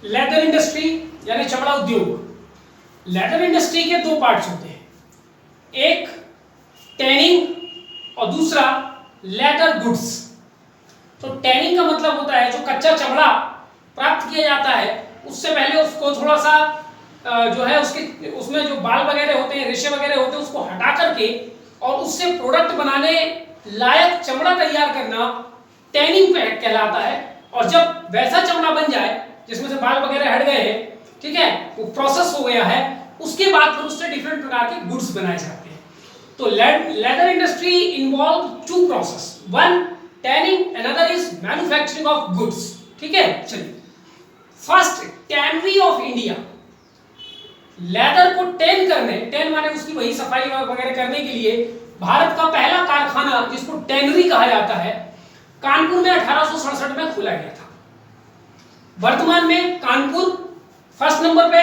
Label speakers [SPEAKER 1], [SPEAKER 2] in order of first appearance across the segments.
[SPEAKER 1] Leather industry यानी चमड़ा उद्योग। लेदर इंडस्ट्री के दो पार्ट्स होते हैं, एक टैनिंग और दूसरा लेदर गुड्स। तो टैनिंग का मतलब होता है जो कच्चा चमड़ा प्राप्त किया जाता है उससे पहले उसको थोड़ा सा जो है उसमें जो बाल वगैरह होते हैं, रेशे वगैरह होते हैं, उसको हटा करके और उससे प्रोडक्ट बनाने लायक चमड़ा तैयार करना टैनिंग कहलाता है। और जब वैसा चमड़ा बन जाए जिसमें से बाल वगैरह हट गए हैं, ठीक है, वो प्रोसेस हो गया है, उसके बाद फिर उससे डिफरेंट प्रकार के गुड्स बनाए जाते हैं। तो leather industry involve two process, one tanning, another is manufacturing of goods. ठीक है, चलिए first tannery of India. Leather को टैन करने, टैन माने उसकी वही सफाई वगैरह करने के लिए भारत का पहला कारखाना जिसको टैनरी कहा जाता है कानपुर में 1867 में खोला गया था। वर्तमान में कानपुर फर्स्ट नंबर पे,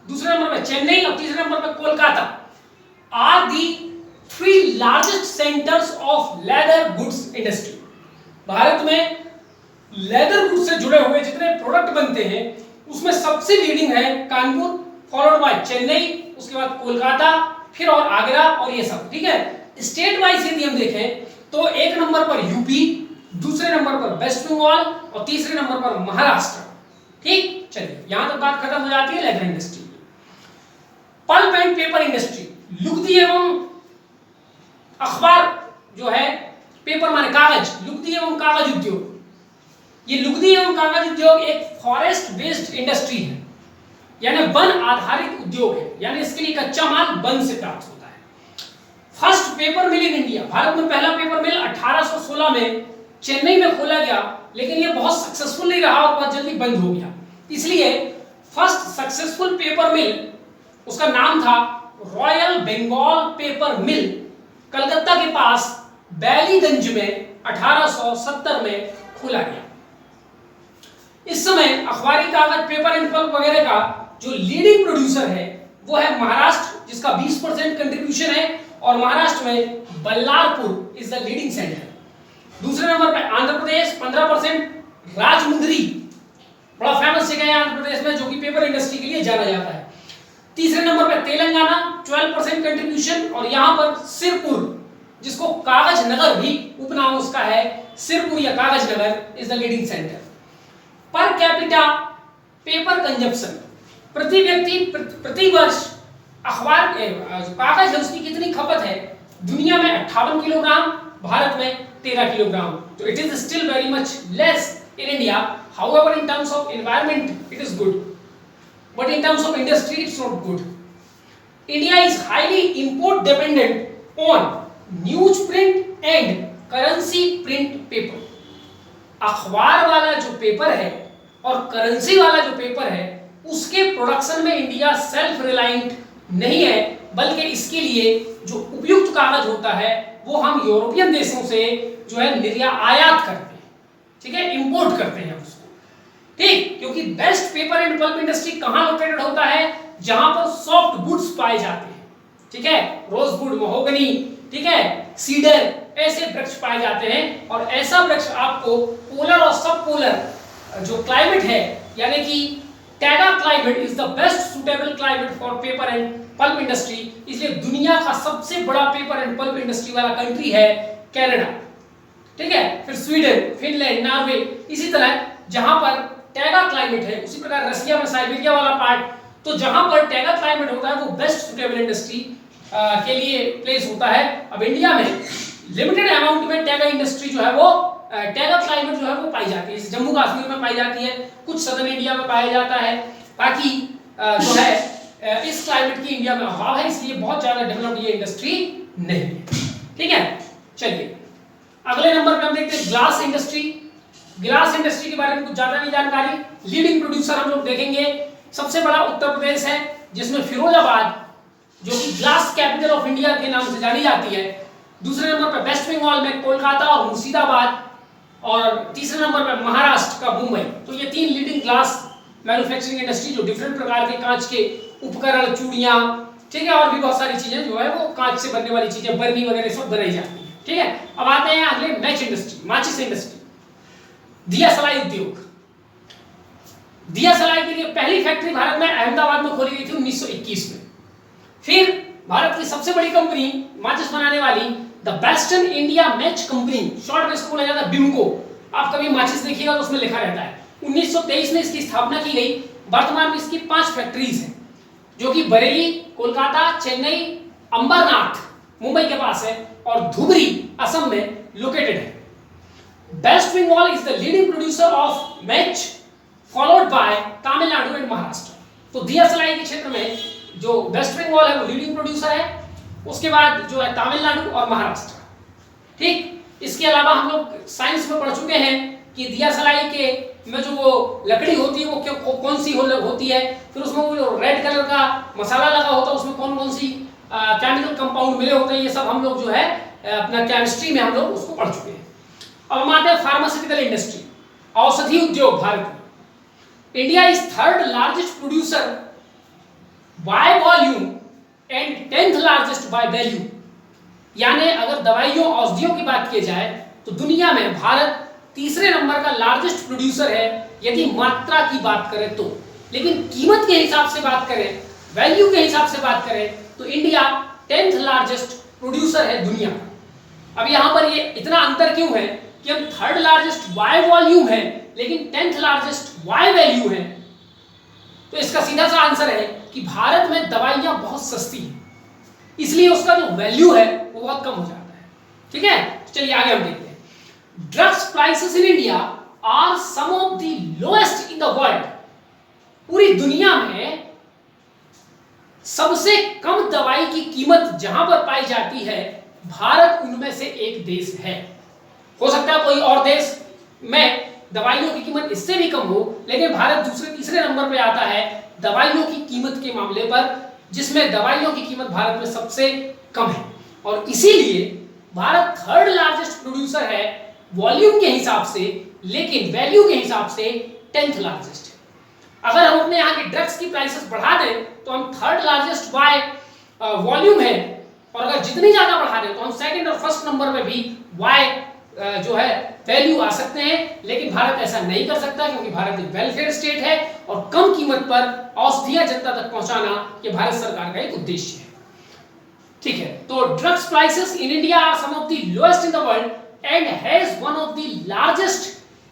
[SPEAKER 1] दूसरे नंबर पे चेन्नई और तीसरे नंबर पे Kolkata are the three largest centres of leather goods industry. Bharat में लेदर गुड्स से जुड़े हुए जितने प्रोडक्ट बनते हैं उसमें सबसे लीडिंग है कानपुर, फॉलोड बाय चेन्नई, उसके बाद कोलकाता, फिर और आगरा और ये सब। ठीक है, स्टेट वाइज यदि हम देखें तो एक नंबर पर यूपी, दूसरे नंबर पर वेस्ट बंगाल और तीसरे नंबर पर महाराष्ट्र। ठीक, चलिए यहां तक बात खत्म हो जाती है leather industry. Pulp and paper industry, लुगदी एवं अखबार जो है, पेपर माने कागज, लुगदी एवं कागज उद्योग। ये लुगदी एवं कागज उद्योग एक फॉरेस्ट बेस्ड इंडस्ट्री है, यानी वन आधारित उद्योग है, यानी इसके लिए कच्चा माल वन से प्राप्त होता है। First paper mill in India, Bharat में पहला पेपर मिल 1816 में चेन्नई में खोला गया, लेकिन ये बहुत सक्सेसफुल नहीं रहा और बहुत जल्दी बंद हो गया। इसलिए फर्स्ट सक्सेसफुल पेपर मिल, उसका नाम था रॉयल बंगाल पेपर मिल, कलकत्ता के पास बैलीगंज में 1870 में खोला गया। इस समय अखबारी कागज, पेपर एंड पल्प वगैरह का जो लीडिंग प्रोड्यूसर है वो है महाराष्ट्र, जिसका 20% कंट्रीब्यूशन है, और महाराष्ट्र में Ballarpur is the leading centre. दूसरे नंबर पे आंध्र प्रदेश 15%, राजमुंदरी बड़ा फेमस जगह है आंध्र प्रदेश में जो कि पेपर इंडस्ट्री के लिए जाना जाता है। तीसरे नंबर पे तेलंगाना 12% कंट्रीब्यूशन, और यहां पर सिरपुर, जिसको कागज नगर भी उपनाम उसका है, सिरपुर या Kagaznagar is the leading centre. Per capita paper consumption, प्रति व्यक्ति प्रति वर्ष अखबार कागज उसकी कितनी खपत है, दुनिया में 58 किलोग्राम, भारत में 13 किलोग्राम। तो it is still very much less in India. However in terms of environment it is good, but in terms of industry it's not good. India is highly import dependent on news print and currency print paper. अखबार वाला जो paper है और currency वाला जो paper है उसके production में इंडिया सेल्फ रिलायंट नहीं है, बल्कि इसके लिए जो उपयुक्त कागज होता है वो हम यूरोपियन देशों से जो है आयात करते हैं। ठीक है, इंपोर्ट करते हैं उसको। ठीक, क्योंकि best paper and pulp industry कहां लोकेटेड होता है, जहां पर सॉफ्ट वुड्स पाए जाते हैं। ठीक है, रोजवुड, महोगनी, ठीक है, सीडर, ऐसे वृक्ष पाए जाते हैं। और ऐसा वृक्ष आपको पोलर और सब पोलर जो क्लाइमेट है, यानी कि taiga climate is the best suitable climate for paper and pulp industry. इसलिए दुनिया का सबसे बड़ा पेपर एंड पल्प इंडस्ट्री वाला कंट्री है कनाडा। ठीक है, फिर स्वीडन, फिनलैंड, नॉर्वे, इसी तरह जहां पर टैगा क्लाइमेट है, उसी प्रकार रसिया में साइबेरिया वाला पार्ट। तो जहां पर टैगा क्लाइमेट होता है वो बेस्ट सुटेबल इंडस्ट्री के लिए प्लेस होता है। अब इंडिया में लिमिटेड अमाउंट में टैगा इंडस्ट्री जो है वो टैगा क्लाइमेट जो है वो पाई जाती है, जम्मू कश्मीर में पाई जाती है, कुछ सदर्न इंडिया में पाया जाता है। बाकी जो है इस क्लाइमेट की इंडिया में अभाव है, इसलिए बहुत ज्यादा डेवलप्ड ये इंडस्ट्री नहीं है। ठीक है, चलिए अगले नंबर पे हम देखते हैं ग्लास इंडस्ट्री। ग्लास इंडस्ट्री के बारे में कुछ ज्यादा नहीं जानकारी। लीडिंग प्रोड्यूसर हम लोग देखेंगे, सबसे बड़ा उत्तर प्रदेश है, जिसमें फिरोजाबाद जो कि ग्लास कैपिटल ऑफ इंडिया के नाम से जानी जाती है। दूसरे नंबर पर वेस्ट बंगाल में कोलकाता और मुर्शिदाबाद, और तीसरे नंबर पर महाराष्ट्र का मुंबई। तो ये तीन लीडिंग ग्लास मैन्युफैक्चरिंग इंडस्ट्री जो डिफरेंट प्रकार के कांच के उपकरण, चूड़ियां, ठीक है, और भी बहुत सारी चीजें जो है वो कांच से बनने वाली चीजें, बर्नी वगैरह सब बनाई जाती है। ठीक है, अब आते हैं अगले मैच इंडस्ट्री, माचिस इंडस्ट्री, दिया सलाई उद्योग। दिया सलाई के लिए पहली फैक्ट्री भारत में अहमदाबाद में खोली गई थी 1921 में। फिर भारत की सबसे बड़ी कंपनी माचिस बनाने वाली the western India match company, short में इसको बोला जाता है बिमको, आप कभी माचिस देखिएगा तो उसमें लिखा रहता है, 1923 में इसकी स्थापना की गई। वर्तमान में इसकी 5 फैक्ट्रीज हैं जो कि बरेली, कोलकाता, चेन्नई, अंबरनाथ मुंबई के पास है और धुबरी असम में लोकेटेड है। West Bengal is the leading producer of match followed by Tamil Nadu and Maharashtra. तो दिया सलाई के क्षेत्र में जो वेस्ट बंगाल है वो लीडिंग प्रोड्यूसर है, उसके बाद जो है तमिलनाडु और महाराष्ट्र। ठीक, इसके अलावा हम लोग साइंस में पढ़ चुके हैं कि दिया सलाई के में जो वो लकड़ी होती है वो कौन सी होती है, फिर उसमें वो रेड कलर का मसाला लगा होता है, उसमें कौन कौन सी केमिकल कंपाउंड मिले होते हैं, ये सब हम लोग जो है अपना केमिस्ट्री में हम लोग उसको पढ़ चुके हैं। अब हम आते हैं फार्मास्यूटिकल इंडस्ट्री, औषधि उद्योग भारत में। India is third largest producer by volume and 10th largest by value. यानी अगर दवाइयों औषधियों की बात की जाए तो दुनिया में भारत तीसरे नंबर का लार्जेस्ट प्रोड्यूसर है यदि मात्रा की बात करें तो, लेकिन कीमत के हिसाब से बात करें, वैल्यू के हिसाब से बात करें तो इंडिया 10th लार्जेस्ट प्रोड्यूसर है दुनिया का। अब यहां पर ये इतना अंतर क्यों है कि हम थर्ड लार्जेस्ट बाय वॉल्यूम है लेकिन 10th लार्जेस्ट बाय वैल्यू है? तो इसका सीधा सा आंसर है कि भारत में दवाइयां बहुत सस्ती हैं, इसलिए उसका जो वैल्यू है वो बहुत कम हो जाता है। ठीक है, चलिए आगे हम देखते हैं। Drugs prices in India are some of the lowest in the world. पूरी दुनिया में सबसे कम दवाई की कीमत जहां पर पाई जाती है, भारत उनमें से एक देश है। हो सकता है कोई और देश में दवाइयों की कीमत इससे भी कम हो, लेकिन भारत दूसरे तीसरे नंबर पे आता है दवाइयों की कीमत के मामले पर, जिसमें दवाइयों की कीमत भारत में सबसे कम है और इसीलिए भारत थर्ड लार्जेस्ट प्रोड्यूसर है वॉल्यूम के हिसाब से, लेकिन वैल्यू के हिसाब से 10th लार्जेस्ट है। अगर हम अपने यहाँ के ड्रग्स की प्राइसेस बढ़ा दें तो हम थर्ड लार्जेस्ट बाय वॉल्यूम है, और अगर जितनी ज्यादा बढ़ा दें तो हम सेकंड और फर्स्ट नंबर में भी बाय जो है वैल्यू आ सकते हैं, लेकिन भारत ऐसा नहीं कर सकता क्योंकि भारत एक वेलफेयर स्टेट है और कम कीमत पर औषधियां जनता तक पहुंचाना ये भारत सरकार का एक उद्देश्य है। ठीक है, तो drugs prices in India are some of the lowest in the world and has one of the largest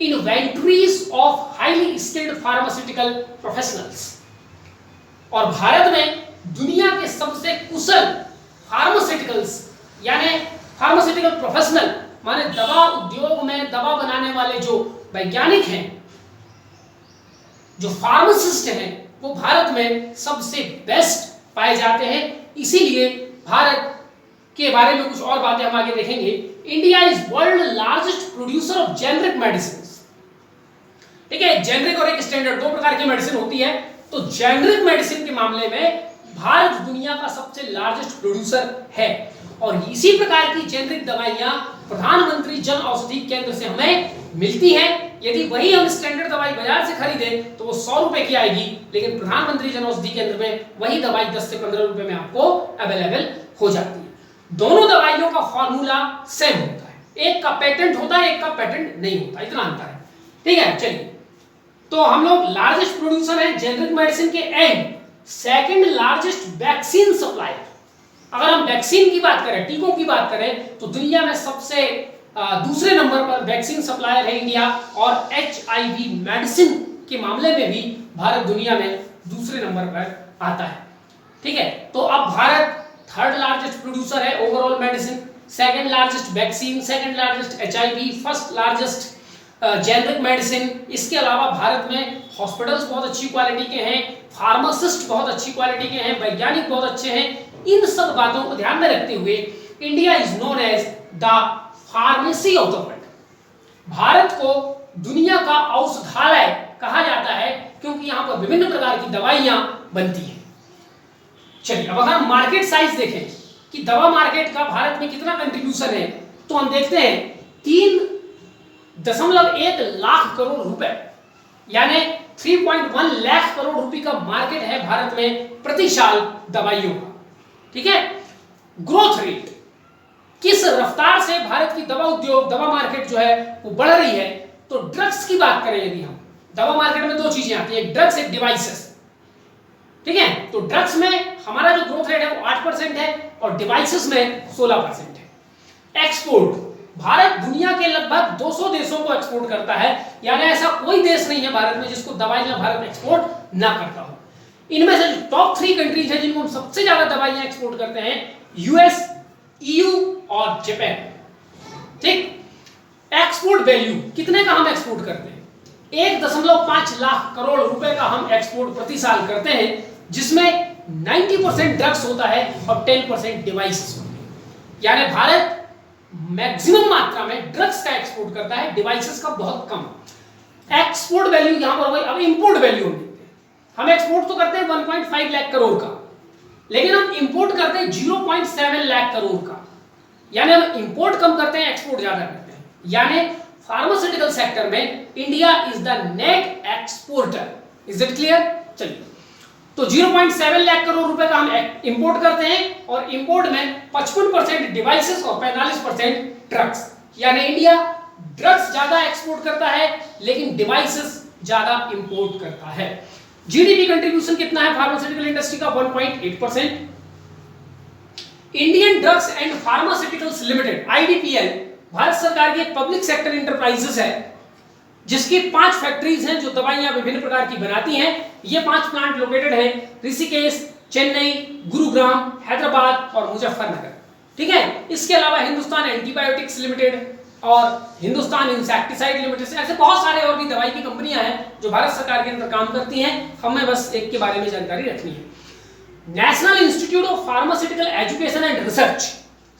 [SPEAKER 1] inventories of highly skilled pharmaceutical professionals. और भारत में दुनिया के सबसे कुशल फार्मास्यूटिकल्स यानी फार्मास्यूटिकल प्रोफेशनल माने दवा उद्योग में दवा बनाने वाले जो वैज्ञानिक हैं, जो फार्मासिस्ट हैं, वो भारत में सबसे बेस्ट पाए जाते हैं। इसीलिए भारत के बारे में कुछ और बातें हम आगे देखेंगे। India is world largest producer of generic medicine. ठीक है, जेनरिक और एक स्टैंडर्ड, 2 प्रकार की मेडिसिन होती है। तो जेनरिक मेडिसिन के मामले में भारत दुनिया का सबसे लार्जेस्ट प्रोड्यूसर है और इसी प्रकार की जेनरिक दवाइयां प्रधानमंत्री जन औषधि केंद्र से हमें मिलती है। यदि वही हम स्टैंडर्ड दवाई बाजार से खरीदें तो वो 100 रुपए की आएगी, लेकिन प्रधानमंत्री जन औषधि केंद्र में वही दवाई 10 से 15 रुपए में आपको अवेलेबल हो जाती है। दोनों दवाइयों का फॉर्मूला सेम होता है, एक का पेटेंट होता है, एक का पेटेंट नहीं होता, इतना अंतर है। ठीक है, चलिए, तो हम लोग लार्जेस्ट प्रोड्यूसर हैं जेनरिक मेडिसिन के and second largest vaccine supplier. अगर हम वैक्सीन की बात करें, टीकों की बात करें, तो दुनिया में सबसे दूसरे नंबर पर वैक्सीन सप्लायर है इंडिया और HIV मेडिसिन के मामले में भी भारत दुनिया में दूसरे नंबर पर आता है। ठीक है, तो अब भारत थर्ड लार्जेस्ट प्रोड्यूसर है overall medicine, second largest vaccine, second largest HIV, first largest generic medicine. इसके अलावा भारत में हॉस्पिटल्स बहुत अच्छी क्वालिटी के हैं, फार्मासिस्ट बहुत अच्छी क्वालिटी के हैं, वैज्ञानिक बहुत अच्छे हैं। इन सब बातों को ध्यान में रखते हुए India is known as the pharmacy of the world. Bharat को दुनिया का औषधालय कहा जाता है क्योंकि यहां पर विभिन्न प्रकार की दवाइयां बनती हैं। चलिए, अब अगर हम मार्केट साइज देखें कि दवा मार्केट का भारत में कितना कंट्रीब्यूशन है, तो हम देखते हैं 3.1 लाख करोड़ रुपए यानी 3.1 लाख करोड़ रुपए का मार्केट है भारत में प्रति साल दवाइयों का। ठीक है, ग्रोथ रेट, किस रफ्तार से भारत की दवा उद्योग, दवा मार्केट जो है वो बढ़ रही है। तो ड्रग्स की बात करें यदि हम, दवा मार्केट में दो चीजें आती है, एक ड्रग्स, एक डिवाइसेस। ठीक है, तो ड्रग्स में हमारा जो ग्रोथ रेट है वो 8% है और डिवाइसेस में 16% है। एक्सपोर्ट, भारत दुनिया के लगभग 200 देशों को एक्सपोर्ट करता है, यानी ऐसा कोई देश नहीं है भारत में जिसको दवाइयां भारत एक्सपोर्ट ना करता हो। इनमें से टॉप 3 कंट्रीज हैं जिनको हम सबसे ज्यादा दवाइयां एक्सपोर्ट करते हैं, यूएस, ईयू और जापान। ठीक, एक्सपोर्ट वैल्यू कितने का हम एक्सपोर्ट करते हैं? 1.5 लाख करोड़ रुपए का हम एक्सपोर्ट प्रति साल करते हैं, जिसमें 90% ड्रग्स होता है और 10% डिवाइसेस होते हैं। यानी भारत मैक्सिमम मात्रा में ड्रग्स का एक्सपोर्ट करता है, डिवाइसेस का बहुत कम। एक्सपोर्ट वैल्यू यहां पर वही, अब इंपोर्ट वैल्यू हम देखते हैं। हम एक्सपोर्ट तो करते हैं 1.5 लाख करोड़ का, लेकिन हम इंपोर्ट करते हैं 0.7 लाख करोड़ का। यानी हम इंपोर्ट कम करते हैं, एक्सपोर्ट ज्यादा करते हैं। यानी फार्मास्यूटिकल सेक्टर में India is the net exporter. Is it clear? चलिए, तो 0.7 लाख करोड़ रुपए का हम इंपोर्ट करते हैं और इंपोर्ट में 55% डिवाइसेस और 45% ड्रग्स। यानी इंडिया ड्रग्स ज्यादा एक्सपोर्ट करता है लेकिन डिवाइसेस ज्यादा इंपोर्ट करता है। जीडीपी कंट्रीब्यूशन कितना है फार्मास्यूटिकल इंडस्ट्री का? 1.8%। Indian drugs and pharmaceuticals limited, IDPL, Bharat सरकार की एक पब्लिक सेक्टर इंटरप्राइजेस है जिसकी 5 फैक्ट्रीज हैं जो दवाइयां विभिन्न प्रकार की बनाती हैं। ये 5 प्लांट लोकेटेड हैं ऋषिकेश, चेन्नई, गुरुग्राम, हैदराबाद और मुजफ्फरनगर। ठीक है, इसके अलावा हिंदुस्तान एंटीबायोटिक्स लिमिटेड और हिंदुस्तान इंसेक्टिसाइड लिमिटेड, ऐसे बहुत सारे और भी दवाई की कंपनियां हैं जो भारत सरकार के अंदर काम करती हैं। हमें बस एक के बारे में जानकारी रखनी है। National institute of pharmaceutical education and research,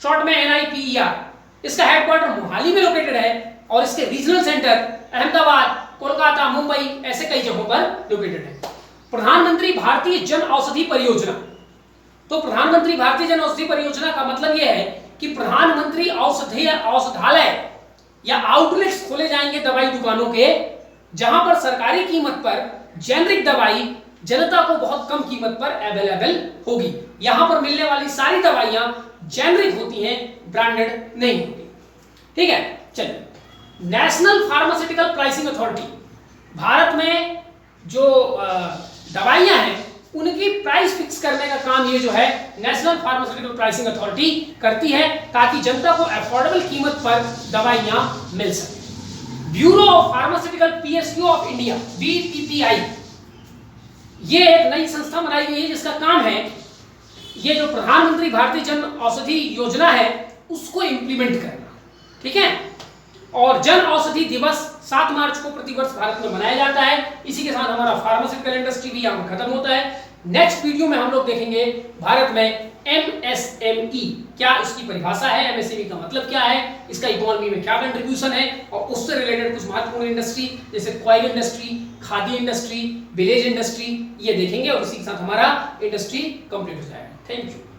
[SPEAKER 1] short में NIPER, इसका हेडक्वार्टर मोहाली में लोकेटेड है और इसके रीजनल सेंटर अहमदाबाद, कोलकाता, मुंबई ऐसे कई जगहों पर लोकेटेड है। प्रधानमंत्री भारतीय जन औषधि परियोजना, तो प्रधानमंत्री भारतीय जन औषधि परियोजना का मतलब यह है कि प्रधानमंत्री औषधालय या आउटलेट्स खोले जाएंगे दवाई दुकानों के, जहां पर सरकारी कीमत पर जेनरिक दवाई जनता को बहुत कम कीमत पर अवेलेबल होगी। यहां पर मिलने वाली सारी दवाइयां जेनरिक होती हैं, ब्रांडेड नहीं होती। ठीक है, चलिए, national pharmaceutical pricing authority, Bharat में जो दवाइयां हैं उनकी प्राइस फिक्स करने का काम ये जो है नेशनल फार्मास्यूटिकल प्राइसिंग अथॉरिटी करती है, ताकि जनता को अफोर्डेबल कीमत पर दवाइयां मिल सके। Bureau of pharmaceutical PSU of India, BPPI, ये एक नई संस्था बनाई गई है जिसका काम है ये जो प्रधानमंत्री भारतीय जन औषधि योजना है उसको इंप्लीमेंट करना। ठीक है, और जन औषधि दिवस 7 मार्च को प्रतिवर्ष भारत में मनाया जाता है। इसी के साथ हमारा फार्मास्यूटिकल इंडस्ट्री भी यहाँ खत्म होता है। नेक्स्ट वीडियो में हम लोग देखेंगे भारत में MSME, क्या इसकी परिभाषा है, MSME का मतलब क्या है, इसका इकोनॉमी में क्या कंट्रीब्यूशन है, और उससे रिलेटेड कुछ महत्वपूर्ण इंडस्ट्री जैसे coil industry, khadi industry, village industry, ये देखेंगे और इसी के साथ हमारा इंडस्ट्री कंप्लीट हो जाएगा। Thank you.